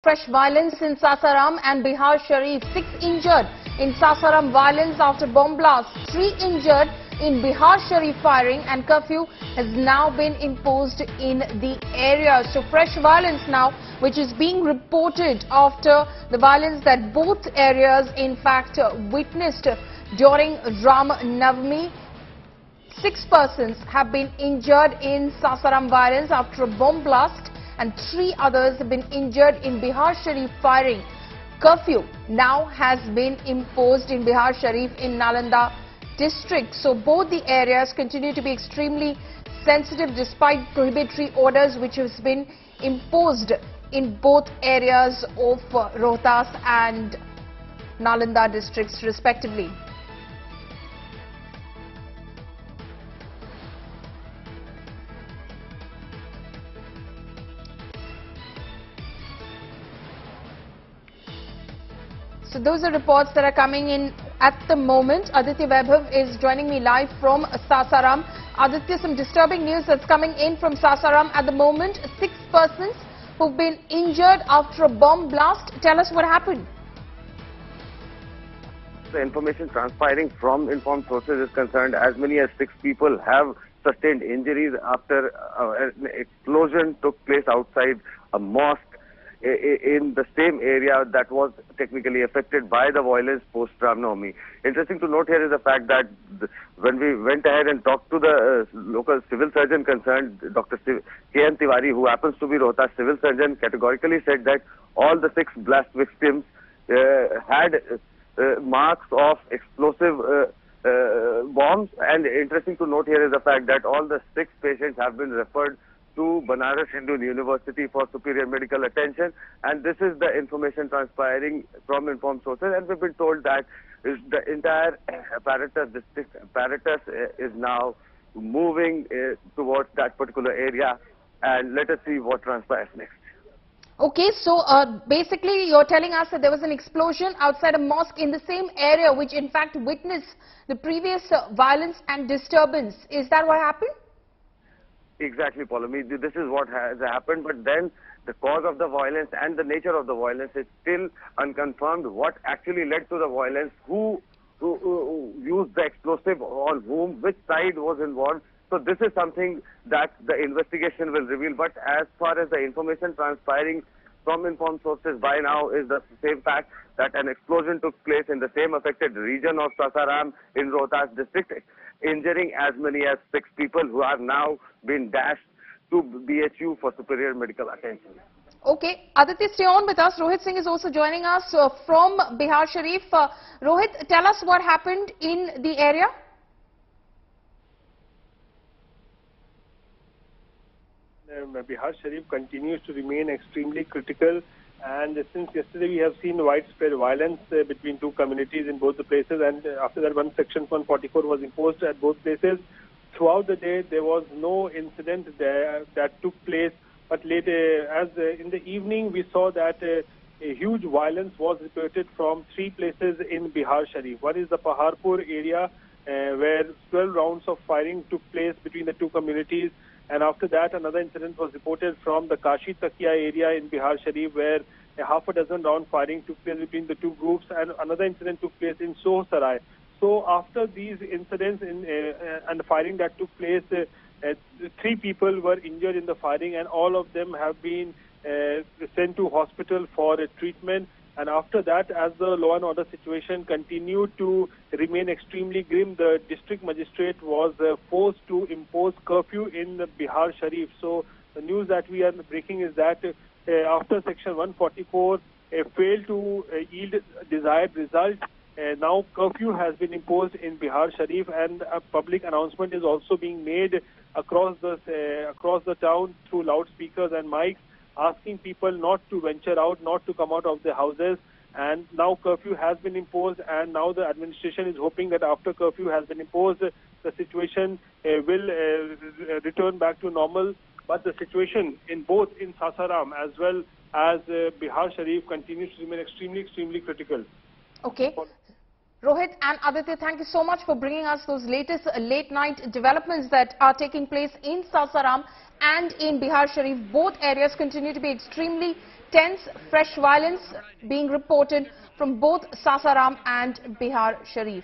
Fresh violence in Sasaram and Bihar Sharif. 6 injured in Sasaram violence after bomb blast. 3 injured in Bihar Sharif firing, and curfew has now been imposed in the area. So fresh violence now, which is being reported after the violence that both areas in fact witnessed during Ram Navami. 6 persons have been injured in Sasaram violence after a bomb blast, and 3 others have been injured in Bihar Sharif firing. Curfew now has been imposed in Bihar Sharif in Nalanda district. So both the areas continue to be extremely sensitive despite prohibitory orders which has been imposed in both areas of Rohtas and Nalanda districts respectively. So those are reports that are coming in at the moment. Aditya Vaibhav is joining me live from Sasaram. Aditya, some disturbing news that's coming in from Sasaram at the moment. 6 persons who've been injured after a bomb blast. Tell us what happened. The information transpiring from informed sources is concerned, as many as 6 people have sustained injuries after an explosion took place outside a mosque in the same area that was technically affected by the violence post Ram Navami. Interesting to note here is the fact that when we went ahead and talked to the local civil surgeon concerned, Dr. K.N. Tiwari, who happens to be Rohtas civil surgeon, categorically said that all the 6 blast victims had marks of explosive bombs. And interesting to note here is the fact that all the 6 patients have been referred to Banaras Hindu University for superior medical attention, and this is the information transpiring from informed sources. And we've been told that the entire district apparatus is now moving towards that particular area, and let us see what transpires next. Okay, so basically you're telling us that there was an explosion outside a mosque in the same area which in fact witnessed the previous violence and disturbance. Is that what happened? Exactly, Paulami. This is what has happened, but then the cause of the violence and the nature of the violence is still unconfirmed. What actually led to the violence, who used the explosive, on whom, which side was involved. So this is something that the investigation will reveal. But as far as the information transpiring from informed sources by now is the same fact that an explosion took place in the same affected region of Sasaram in Rohtas district, injuring as many as 6 people who are now been dashed to BHU for superior medical attention. Okay, Aditya, stay on with us. Rohit Singh is also joining us from Bihar Sharif. Rohit, tell us what happened in the area. Bihar Sharif continues to remain extremely critical, and since yesterday we have seen widespread violence between 2 communities in both the places, and after that Section 144 was imposed at both places. Throughout the day there was no incident there that took place, but later in the evening we saw that a huge violence was reported from 3 places in Bihar Sharif. One is the Paharpur area where 12 rounds of firing took place between the 2 communities. And after that, another incident was reported from the Kashi Takia area in Bihar Sharif, where a half a dozen round firing took place between the 2 groups, and another incident took place in Sohsarai. So after these incidents and the firing that took place, 3 people were injured in the firing, and all of them have been sent to hospital for treatment. And after that, as the law and order situation continued to remain extremely grim, the district magistrate was forced to impose curfew in Bihar Sharif. So the news that we are breaking is that after Section 144 failed to yield desired result, now curfew has been imposed in Bihar Sharif, and a public announcement is also being made across the town through loudspeakers and mics, asking people not to venture out, not to come out of their houses. And now curfew has been imposed, and now the administration is hoping that after curfew has been imposed, the situation will return back to normal. But the situation in both in Sasaram as well as Bihar Sharif continues to remain extremely critical. Okay. Rohit and Aditya, thank you so much for bringing us those latest late-night developments that are taking place in Sasaram and in Bihar Sharif. Both areas continue to be extremely tense fresh violence being reported from both Sasaram and Bihar Sharif.